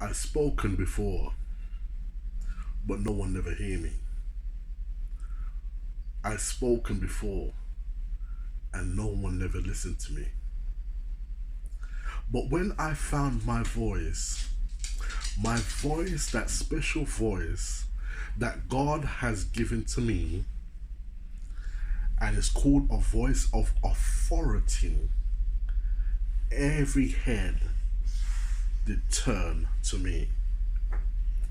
I've spoken before, but no one never hear me. I've spoken before, and no one never listened to me. But when I found my voice, that special voice that God has given to me, and it's called a voice of authority, every head did turn to me.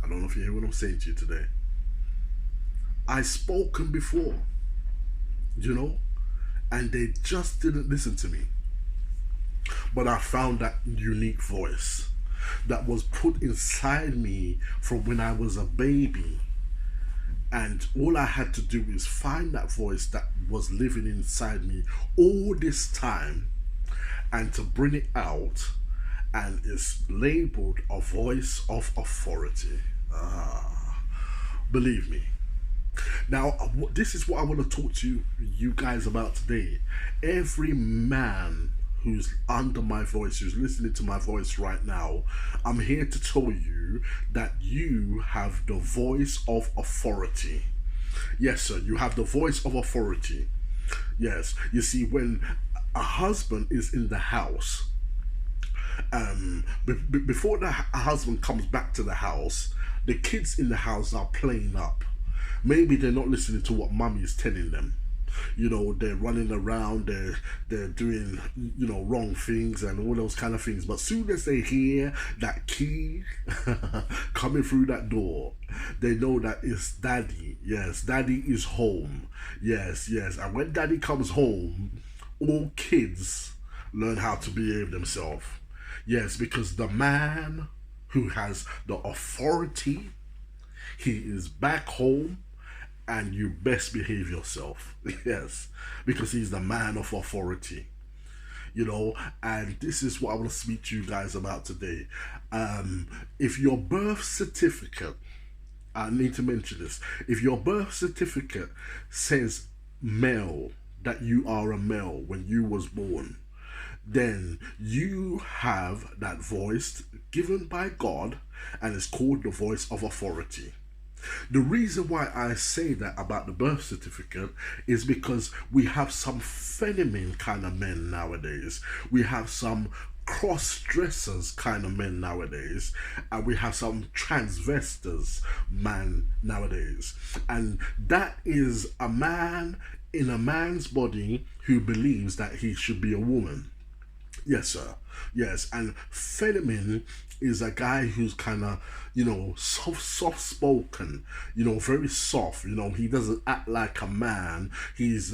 I don't know if you hear what I'm saying to you today. I spoken before, you know, and they just didn't listen to me. But I found that unique voice that was put inside me from when I was a baby. And all I had to do is find that voice that was living inside me all this time and to bring it out. And it's labeled a voice of authority. Believe me. Now, this is what I want to talk to you guys about today. Every man who's under my voice, who's listening to my voice right now, I'm here to tell you that you have the voice of authority. Yes, sir, you have the voice of authority. Yes, you see, when a husband is in the house, before the husband comes back to the house, the kids in the house are playing up. Maybe they're not listening to what mommy is telling them. You know, they're running around, they're doing, you know, wrong things and all those kind of things. But soon as they hear that key coming through that door, they know that it's daddy. Yes, daddy is home. Yes, yes. And when daddy comes home, all kids learn how to behave themselves. Yes, because the man who has the authority, he is back home, and you best behave yourself. Yes, because he's the man of authority. You know, and this is what I want to speak to you guys about today. If your birth certificate, I need to mention this, if your birth certificate says male, that you are a male when you was born, then you have that voice given by God, and it's called the voice of authority. The reason why I say that about the birth certificate is because we have some feminine kind of men nowadays. We have some cross dressers kind of men nowadays, and we have some transvestors man nowadays. And that is a man in a man's body who believes that he should be a woman. Yes, sir. Yes, and feminine is a guy who's kind of, you know, soft spoken, you know, very soft. You know, he doesn't act like a man. He's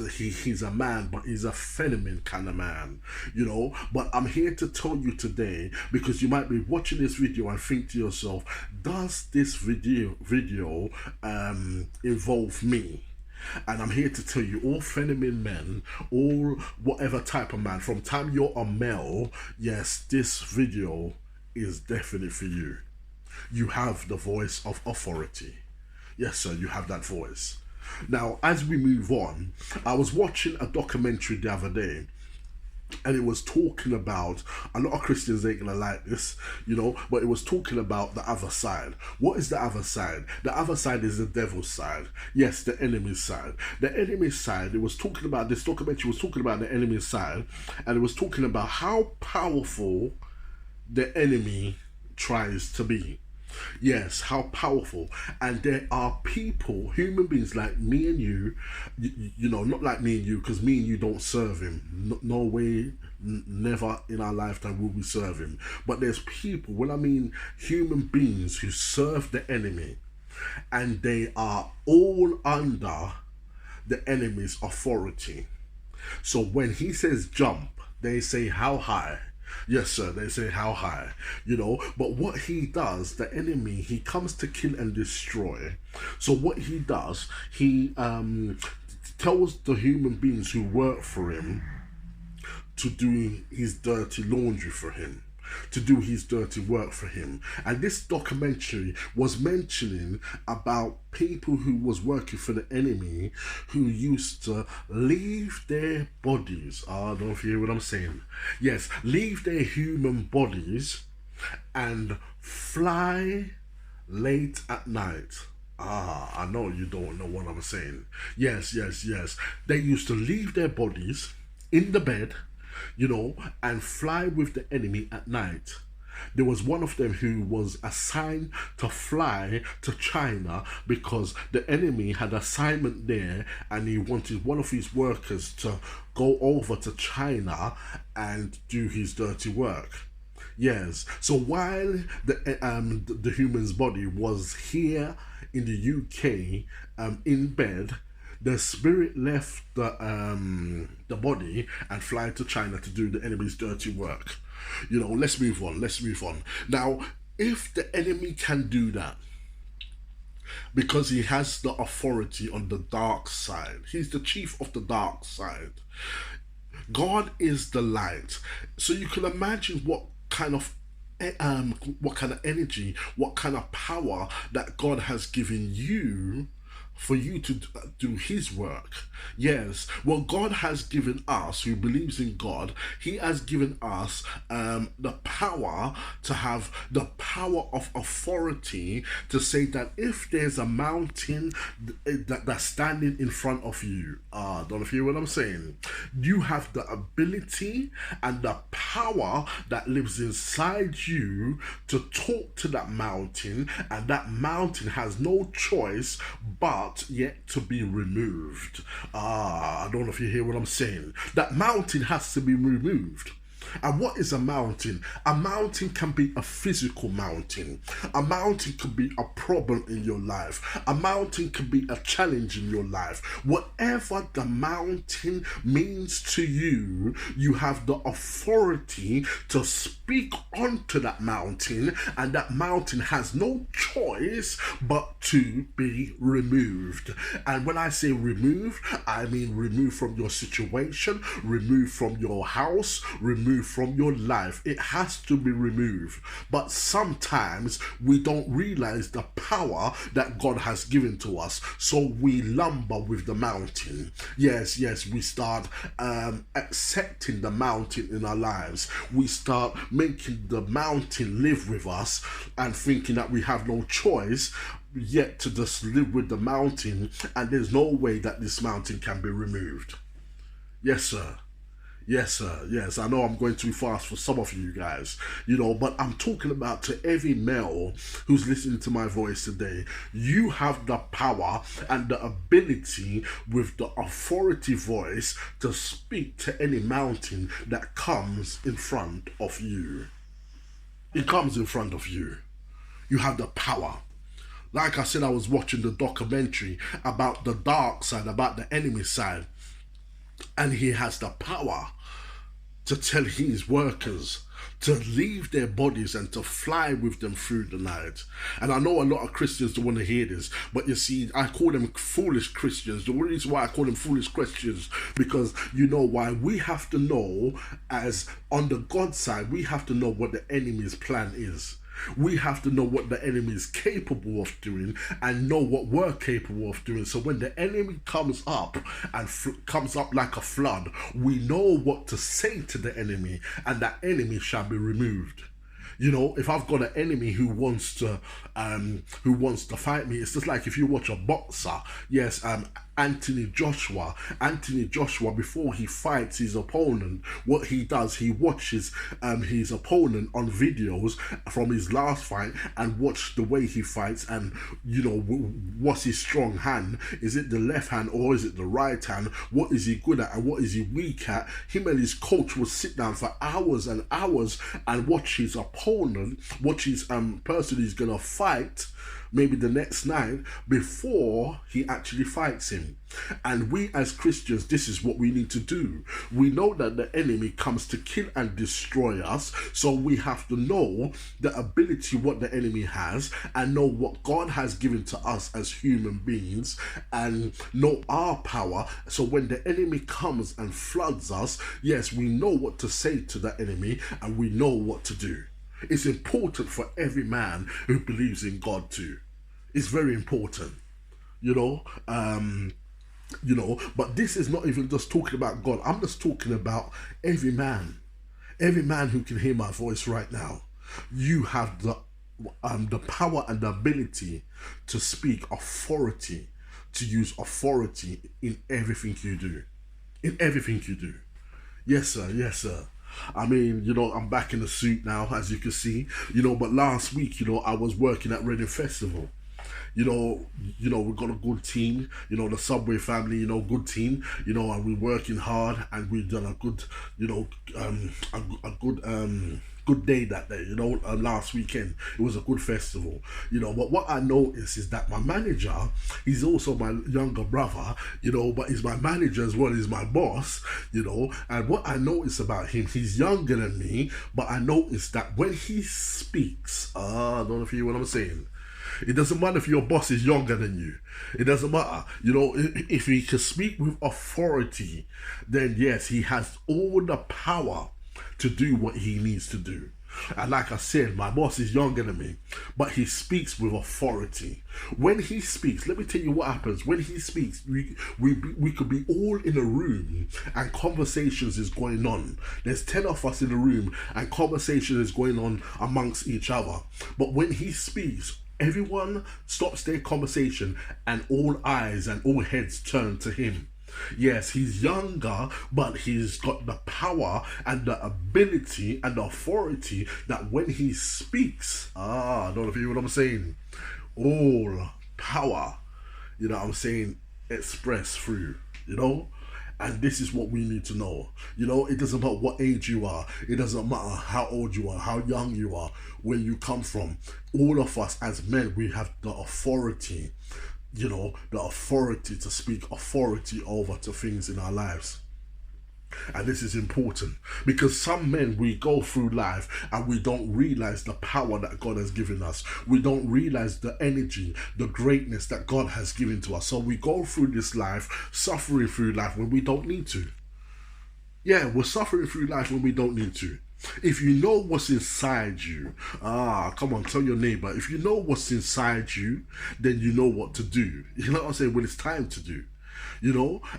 a man, but he's a feminine kind of man. You know, but I'm here to tell you today, because you might be watching this video and think to yourself, does this video involve me? And I'm here to tell you, all feminine men, all whatever type of man, from time you're a male, yes, this video is definitely for you. You have the voice of authority. Yes, sir, you have that voice. Now, as we move on, I was watching a documentary the other day, and it was talking about, a lot of Christians ain't gonna like this, you know, but it was talking about the other side. What is the other side? The other side is the devil's side. Yes, the enemy's side. The enemy's side, it was talking about, this documentary was talking about the enemy's side, and it was talking about how powerful the enemy tries to be. Yes, how powerful. And there are people, human beings like me and you know, not like me and you, because me and you don't serve him. No way, never in our lifetime will we serve him. But there's people, when I mean human beings who serve the enemy, and they are all under the enemy's authority. So when he says jump, they say how high. Yes, sir, they say how high, you know. But what he does, the enemy, he comes to kill and destroy. So what he does, he tells the human beings who work for him to do his dirty laundry for him, to do his dirty work for him. And this documentary was mentioning about people who was working for the enemy, who used to leave their bodies. I don't know if you hear what I'm saying. Yes, leave their human bodies and fly late at night. Ah, I know you don't know what I'm saying. Yes, yes, yes. They used to leave their bodies in the bed, and fly with the enemy at night. There was one of them who was assigned to fly to China because the enemy had assignment there and he wanted one of his workers to go over to China and do his dirty work. Yes. So while the human's body was here in the UK, in bed, the spirit left the body and fly to China to do the enemy's dirty work. Let's move on. Let's move on. Now, if the enemy can do that, because he has the authority on the dark side, he's the chief of the dark side. God is the light. So you can imagine what kind of energy, what kind of power that God has given you for you to do his work. Yes, well, God has given us, who believes in God, he has given us the power to have the power of authority to say that if there's a mountain that's standing in front of you, don't know if you hear what I'm saying, you have the ability and the power that lives inside you to talk to that mountain, and that mountain has no choice but yet to be removed. I don't know if you hear what I'm saying. That mountain has to be removed. And what is a mountain? A mountain can be a physical mountain. A mountain could be a problem in your life. A mountain could be a challenge in your life. Whatever the mountain means to you, you have the authority to speak onto that mountain, and that mountain has no choice but to be removed. And when I say removed, I mean removed from your situation, removed from your house, removed from your life. It has to be removed. But sometimes we don't realize the power that God has given to us, so we lumber with the mountain. Yes, we start accepting the mountain in our lives. We start making the mountain live with us and thinking that we have no choice yet to just live with the mountain, and there's no way that this mountain can be removed. Yes, sir. Yes, sir. Yes, I know I'm going too fast for some of you guys, but I'm talking about to every male who's listening to my voice today. You have the power and the ability with the authority voice to speak to any mountain that comes in front of you. It comes in front of you. You have the power. Like I said, I was watching the documentary about the dark side, about the enemy side, and he has the power to tell his workers to leave their bodies and to fly with them through the night. And I know a lot of Christians don't want to hear this, but you see, I call them foolish Christians. The reason why I call them foolish Christians, because you know why? We have to know, as on the God side, we have to know what the enemy's plan is. We have to know what the enemy is capable of doing and know what we're capable of doing. So when the enemy comes up and comes up like a flood, we know what to say to the enemy, and that enemy shall be removed. If I've got an enemy who wants to fight me, it's just like if you watch a boxer. Yes, Anthony Joshua, before he fights his opponent, what he does, he watches his opponent on videos from his last fight and watch the way he fights, and what's his strong hand? Is it the left hand or is it the right hand? What is he good at and what is he weak at? Him and his coach will sit down for hours and hours and watch his opponent, watch his person he's gonna fight maybe the next night before he actually fights him. And we as Christians, this is what we need to do. We know that the enemy comes to kill and destroy us, so we have to know the ability what the enemy has and know what God has given to us as human beings and know our power. So when the enemy comes and floods us, yes, we know what to say to the enemy and we know what to do. It's important for every man who believes in God too. It's very important, but this is not even just talking about God. I'm just talking about every man who can hear my voice right now. You have the power and the ability to speak authority, to use authority in everything you do. In everything you do. Yes, sir. Yes, sir. I mean, I'm back in the suit now, as you can see. But last week, I was working at Reading Festival. you know, we've got a good team. The Subway family, good team. And we're working hard, and we've done a good, a good good day that day. Last weekend it was a good festival. But what I noticed is that my manager, he's also my younger brother. But he's my manager as well as my boss. And what I noticed about him, he's younger than me, but I noticed that when he speaks, I don't know if you hear what I'm saying. It doesn't matter if your boss is younger than you. It doesn't matter. If he can speak with authority, then yes, he has all the power to do what he needs to do. And like I said, my boss is younger than me, but he speaks with authority. When he speaks, let me tell you what happens. When he speaks, we could be all in a room and conversations is going on. There's 10 of us in the room and conversation is going on amongst each other. But when he speaks, everyone stops their conversation and all eyes and all heads turn to him. Yes, he's younger, but he's got the power and the ability and the authority that when he speaks, I don't know if you hear what I'm saying, all power, what I'm saying, expressed through, And this is what we need to know. It doesn't matter what age you are. It doesn't matter how old you are, how young you are, where you come from. All of us as men, we have the authority, the authority to speak authority over to things in our lives. And this is important because some men, we go through life and we don't realize the power that God has given us. We don't realize the energy, the greatness that God has given to us. So we go through this life, suffering through life when we don't need to. Yeah, we're suffering through life when we don't need to. If you know what's inside you, come on, tell your neighbor, if you know what's inside you, then you know what to do. You know what I'm saying? When it's time to do.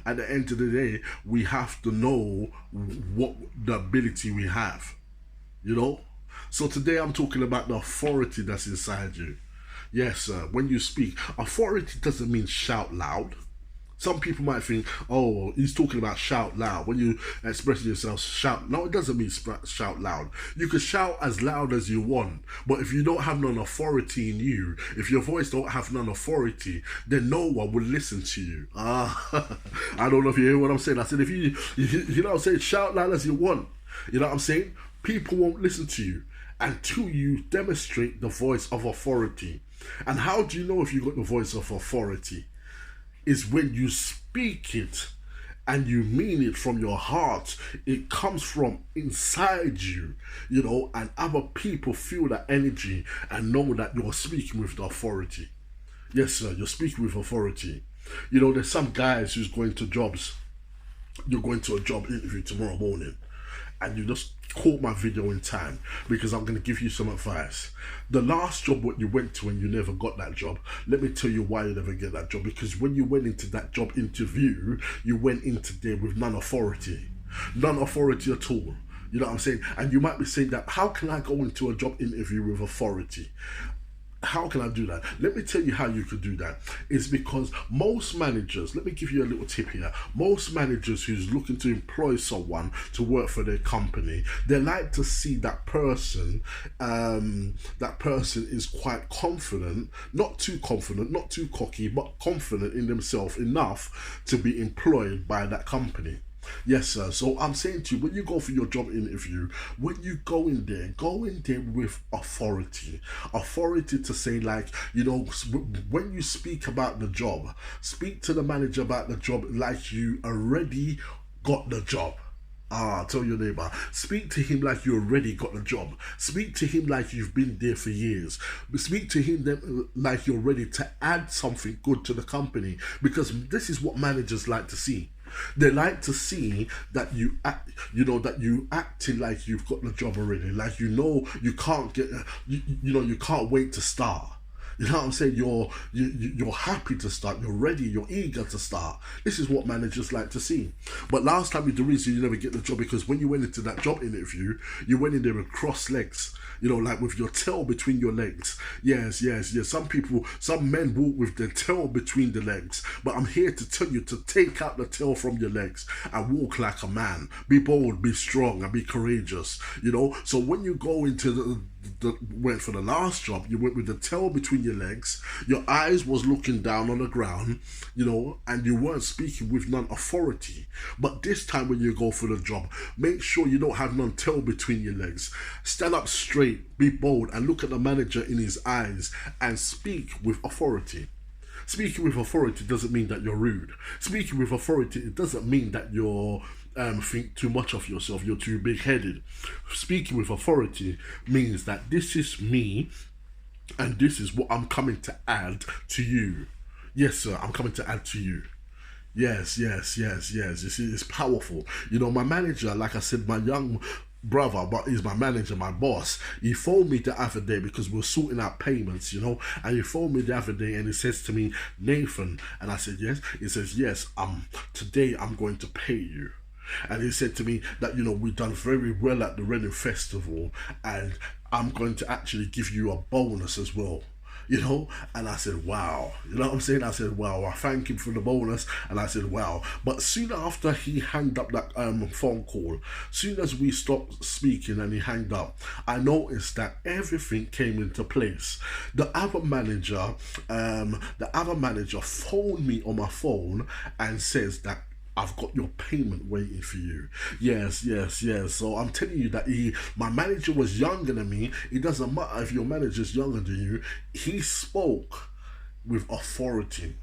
At the end of the day, we have to know what the ability we have. So today I'm talking about the authority that's inside you. Yes, when you speak, authority doesn't mean shout loud. Some people might think, oh, he's talking about shout loud. When you express yourself, shout. No, it doesn't mean shout loud. You can shout as loud as you want, but if you don't have none authority in you, if your voice don't have none authority, then no one will listen to you. I don't know if you hear what I'm saying. I said, if you know what I'm saying, shout loud as you want. You know what I'm saying? People won't listen to you until you demonstrate the voice of authority. And how do you know if you got the voice of authority? Is when you speak it and you mean it from your heart. It comes from inside you, and other people feel that energy and know that you're speaking with the authority. Yes, sir, you're speaking with authority. There's some guys who's going to jobs. You're going to a job interview tomorrow morning and you just caught my video in time because I'm going to give you some advice. The last job what you went to and you never got that job, let me tell you why you never get that job. Because when you went into that job interview, you went into there with none authority at all. You know what I'm saying? And you might be saying that, how can I go into a job interview with authority? How can I do that? Let me tell you how you could do that. It's because most managers, let me give you a little tip here. Most managers who's looking to employ someone to work for their company, they like to see that person is quite confident, not too confident, not too cocky, but confident in themselves enough to be employed by that company. Yes, sir. So I'm saying to you, when you go for your job interview, when you go in there with authority. Authority to say, like, when you speak about the job, speak to the manager about the job like you already got the job. Tell your neighbor, speak to him like you already got the job. Speak to him like you've been there for years. Speak to him like you're ready to add something good to the company, because this is what managers like to see. They like to see that you act, that you acting like you've got the job already, like you can't get, you can't wait to start. You know what I'm saying? You're happy to start. You're ready. You're eager to start. This is what managers like to see. But last time, the reason you never get the job because when you went into that job interview, you went in there with crossed legs. You know, like with your tail between your legs. Yes, yes, yes. Some men walk with their tail between the legs. But I'm here to tell you to take out the tail from your legs and walk like a man. Be bold, be strong, and be courageous. You know, so when you go into went for the last job, you went with the tail between your legs, your eyes was looking down on the ground, you know, and you weren't speaking with none authority. But this time when you go for the job, make sure you don't have none tail between your legs. Stand up straight, be bold, and look at the manager in his eyes and speak with authority. Speaking with authority doesn't mean that you're rude. Speaking with authority, it doesn't mean that you're think too much of yourself, you're too big-headed. Speaking with authority means that this is me and this is what I'm coming to add to you. Yes, sir, I'm coming to add to you. Yes, yes, yes, yes. You see, it's powerful. You know, my manager, like I said, my young brother, but he's my manager, my boss. He phoned me the other day because we're sorting out payments, you know. And he phoned me the other day and he says to me, Nathan, and I said yes. He says yes. Today I'm going to pay you. And he said to me that, you know, we've done very well at the Reading Festival and I'm going to actually give you a bonus as well. You know, and I said, wow. You know what I'm saying? I said, wow. I thank him for the bonus, and I said, wow. But soon after he hanged up that phone call, soon as we stopped speaking and he hanged up, I noticed that everything came into place. The other manager phoned me on my phone and says that I've got your payment waiting for you. Yes, yes, yes. So I'm telling you that my manager was younger than me. It doesn't matter if your manager's younger than you. He spoke with authority.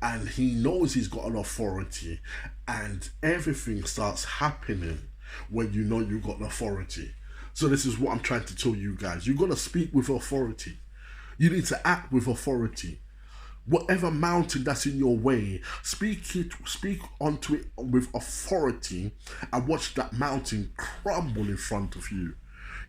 And he knows he's got an authority. And everything starts happening when you know you've got an authority. So this is what I'm trying to tell you guys. You've got to speak with authority. You need to act with authority. Whatever mountain that's in your way, speak onto it with authority and watch that mountain crumble in front of you.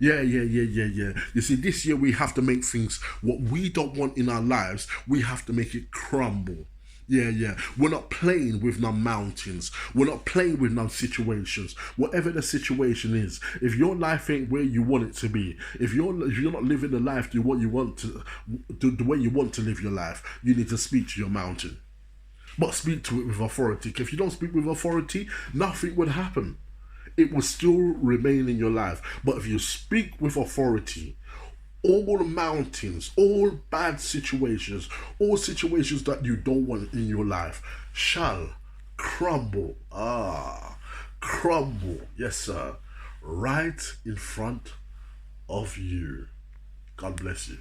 Yeah. You see, this year we have to make things what we don't want in our lives, we have to make it crumble. Yeah. We're not playing with no mountains. We're not playing with no situations. Whatever the situation is, if your life ain't where you want it to be, if you're not living the life the way you want to live your life, you need to speak to your mountain. But speak to it with authority. If you don't speak with authority, nothing would happen. It will still remain in your life. But if you speak with authority, all mountains, all bad situations, all situations that you don't want in your life shall crumble. Crumble. Yes, sir. Right in front of you. God bless you.